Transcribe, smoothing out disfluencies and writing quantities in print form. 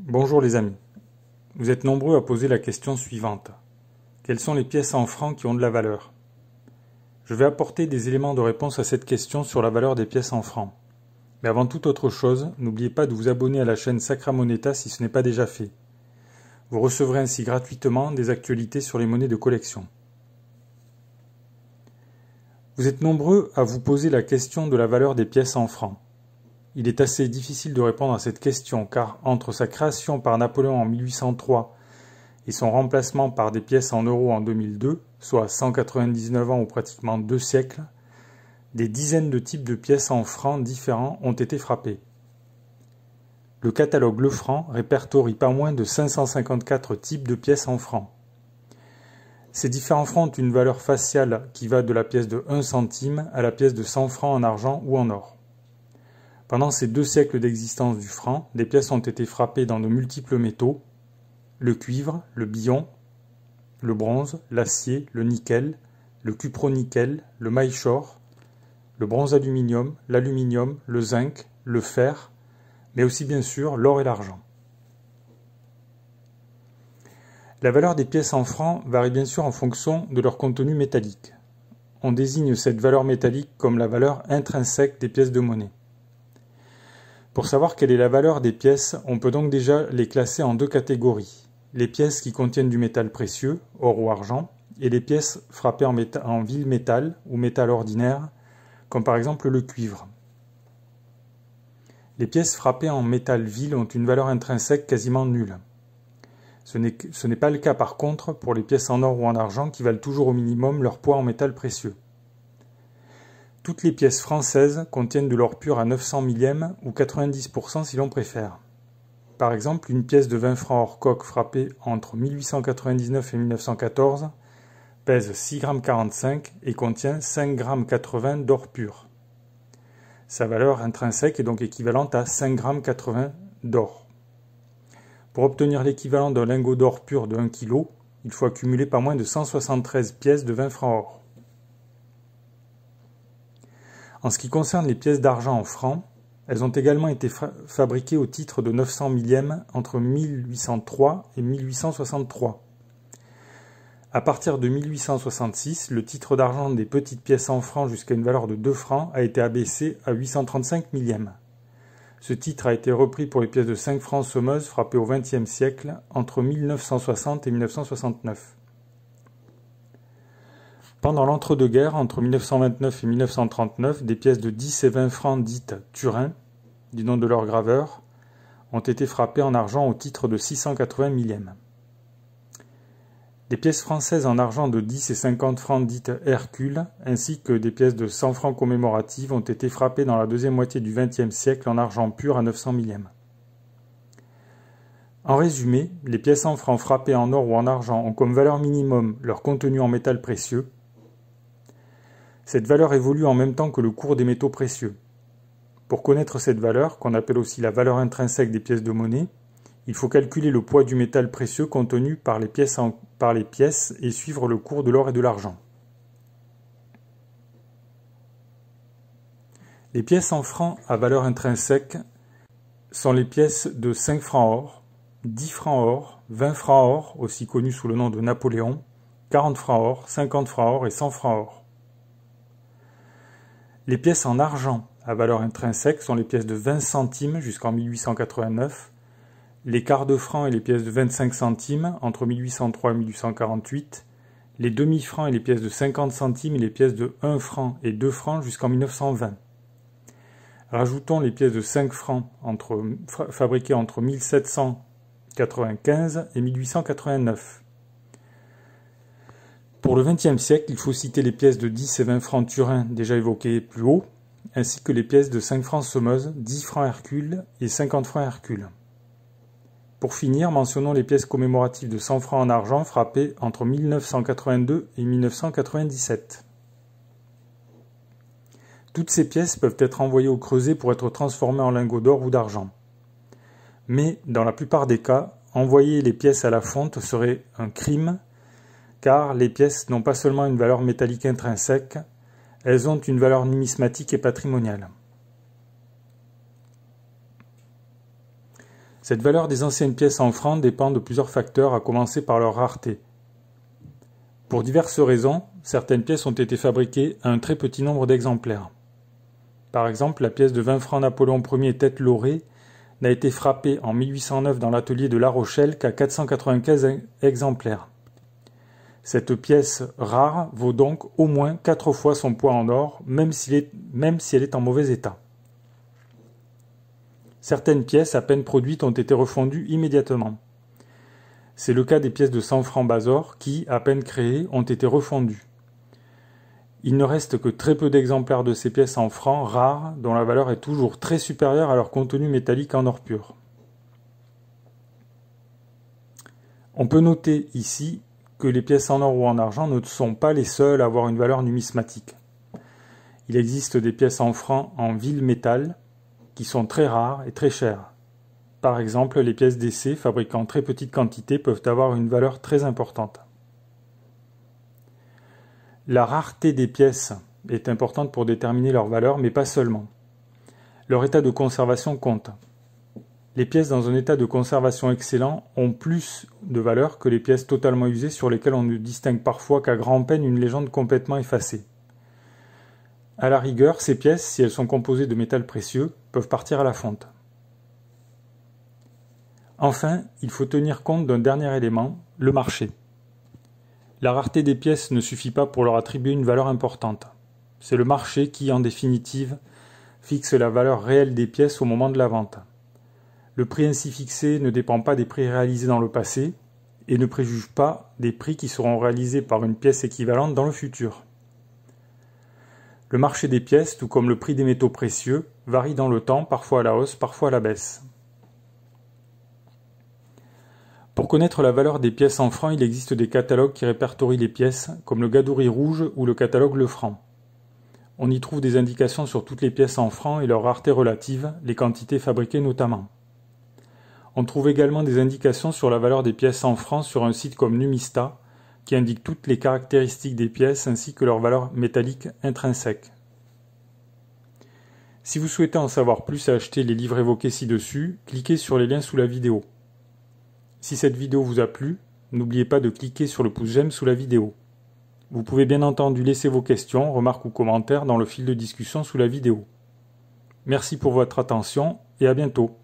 Bonjour les amis. Vous êtes nombreux à poser la question suivante. Quelles sont les pièces en francs qui ont de la valeur? Je vais apporter des éléments de réponse à cette question sur la valeur des pièces en francs. Mais avant toute autre chose, n'oubliez pas de vous abonner à la chaîne Sacra Moneta si ce n'est pas déjà fait. Vous recevrez ainsi gratuitement des actualités sur les monnaies de collection. Vous êtes nombreux à vous poser la question de la valeur des pièces en francs. Il est assez difficile de répondre à cette question car entre sa création par Napoléon en 1803 et son remplacement par des pièces en euros en 2002, soit 199 ans ou pratiquement 2 siècles, des dizaines de types de pièces en francs différents ont été frappés. Le catalogue Lefranc répertorie pas moins de 554 types de pièces en francs. Ces différents francs ont une valeur faciale qui va de la pièce de 1 centime à la pièce de 100 francs en argent ou en or. Pendant ces 2 siècles d'existence du franc, des pièces ont été frappées dans de multiples métaux, le cuivre, le billon, le bronze, l'acier, le nickel, le cupro-nickel, le maillechort, le bronze-aluminium, l'aluminium, le zinc, le fer, mais aussi bien sûr l'or et l'argent. La valeur des pièces en francs varie bien sûr en fonction de leur contenu métallique. On désigne cette valeur métallique comme la valeur intrinsèque des pièces de monnaie. Pour savoir quelle est la valeur des pièces, on peut donc déjà les classer en 2 catégories. Les pièces qui contiennent du métal précieux, or ou argent, et les pièces frappées en vil métal ou métal ordinaire, comme par exemple le cuivre. Les pièces frappées en métal vil ont une valeur intrinsèque quasiment nulle. Ce n'est pas le cas par contre pour les pièces en or ou en argent qui valent toujours au minimum leur poids en métal précieux. Toutes les pièces françaises contiennent de l'or pur à 900 millièmes ou 90% si l'on préfère. Par exemple, une pièce de 20 francs hors coque frappée entre 1899 et 1914 pèse 6,45 g et contient 5,80 g d'or pur. Sa valeur intrinsèque est donc équivalente à 5,80 g d'or. Pour obtenir l'équivalent d'un lingot d'or pur de 1 kg, il faut accumuler pas moins de 173 pièces de 20 francs or. En ce qui concerne les pièces d'argent en francs, elles ont également été fabriquées au titre de 900 millièmes entre 1803 et 1863. À partir de 1866, le titre d'argent des petites pièces en francs jusqu'à une valeur de 2 francs a été abaissé à 835 millièmes. Ce titre a été repris pour les pièces de 5 francs sommeuses frappées au XXe siècle entre 1960 et 1969. Pendant l'entre-deux-guerres, entre 1929 et 1939, des pièces de 10 et 20 francs dites Turin, du nom de leur graveur, ont été frappées en argent au titre de 680 millièmes. Des pièces françaises en argent de 10 et 50 francs dites Hercule, ainsi que des pièces de 100 francs commémoratives ont été frappées dans la deuxième moitié du XXe siècle en argent pur à 900 millièmes. En résumé, les pièces en francs frappées en or ou en argent ont comme valeur minimum leur contenu en métal précieux. Cette valeur évolue en même temps que le cours des métaux précieux. Pour connaître cette valeur, qu'on appelle aussi la valeur intrinsèque des pièces de monnaie, il faut calculer le poids du métal précieux contenu par les pièces et suivre le cours de l'or et de l'argent. Les pièces en francs à valeur intrinsèque sont les pièces de 5 francs or, 10 francs or, 20 francs or, aussi connus sous le nom de Napoléon, 40 francs or, 50 francs or et 100 francs or. Les pièces en argent à valeur intrinsèque sont les pièces de 20 centimes jusqu'en 1889, les quarts de francs et les pièces de 25 centimes entre 1803 et 1848, les demi-francs et les pièces de 50 centimes et les pièces de 1 franc et 2 francs jusqu'en 1920. Rajoutons les pièces de 5 francs fabriquées entre 1795 et 1889. Pour le XXe siècle, il faut citer les pièces de 10 et 20 francs Turin déjà évoquées plus haut, ainsi que les pièces de 5 francs sommeuses, 10 francs Hercule et 50 francs Hercule. Pour finir, mentionnons les pièces commémoratives de 100 francs en argent frappées entre 1982 et 1997. Toutes ces pièces peuvent être envoyées au creuset pour être transformées en lingots d'or ou d'argent. Mais, dans la plupart des cas, envoyer les pièces à la fonte serait un crime, car les pièces n'ont pas seulement une valeur métallique intrinsèque, elles ont une valeur numismatique et patrimoniale. Cette valeur des anciennes pièces en francs dépend de plusieurs facteurs, à commencer par leur rareté. Pour diverses raisons, certaines pièces ont été fabriquées à un très petit nombre d'exemplaires. Par exemple, la pièce de 20 francs Napoléon Ier tête laurée n'a été frappée en 1809 dans l'atelier de La Rochelle qu'à 495 exemplaires. Cette pièce rare vaut donc au moins 4 fois son poids en or, même si elle est en mauvais état. Certaines pièces à peine produites ont été refondues immédiatement. C'est le cas des pièces de 100 francs Bazor qui, à peine créées, ont été refondues. Il ne reste que très peu d'exemplaires de ces pièces en francs rares dont la valeur est toujours très supérieure à leur contenu métallique en or pur. On peut noter ici que les pièces en or ou en argent ne sont pas les seules à avoir une valeur numismatique. Il existe des pièces en francs en vil métal qui sont très rares et très chères. Par exemple, les pièces d'essai fabriquées en très petite quantité peuvent avoir une valeur très importante. La rareté des pièces est importante pour déterminer leur valeur, mais pas seulement. Leur état de conservation compte. Les pièces dans un état de conservation excellent ont plus de valeur que les pièces totalement usées sur lesquelles on ne distingue parfois qu'à grand-peine une légende complètement effacée. À la rigueur, ces pièces, si elles sont composées de métal précieux, peuvent partir à la fonte. Enfin, il faut tenir compte d'un dernier élément, le marché. La rareté des pièces ne suffit pas pour leur attribuer une valeur importante. C'est le marché qui, en définitive, fixe la valeur réelle des pièces au moment de la vente. Le prix ainsi fixé ne dépend pas des prix réalisés dans le passé et ne préjuge pas des prix qui seront réalisés par une pièce équivalente dans le futur. Le marché des pièces, tout comme le prix des métaux précieux, varie dans le temps, parfois à la hausse, parfois à la baisse. Pour connaître la valeur des pièces en francs, il existe des catalogues qui répertorient les pièces, comme le Gadouri rouge ou le catalogue Le Franc. On y trouve des indications sur toutes les pièces en francs et leur rareté relative, les quantités fabriquées notamment. On trouve également des indications sur la valeur des pièces en francs sur un site comme Numista, qui indique toutes les caractéristiques des pièces ainsi que leur valeur métallique intrinsèque. Si vous souhaitez en savoir plus et acheter les livres évoqués ci-dessus, cliquez sur les liens sous la vidéo. Si cette vidéo vous a plu, n'oubliez pas de cliquer sur le pouce j'aime sous la vidéo. Vous pouvez bien entendu laisser vos questions, remarques ou commentaires dans le fil de discussion sous la vidéo. Merci pour votre attention et à bientôt.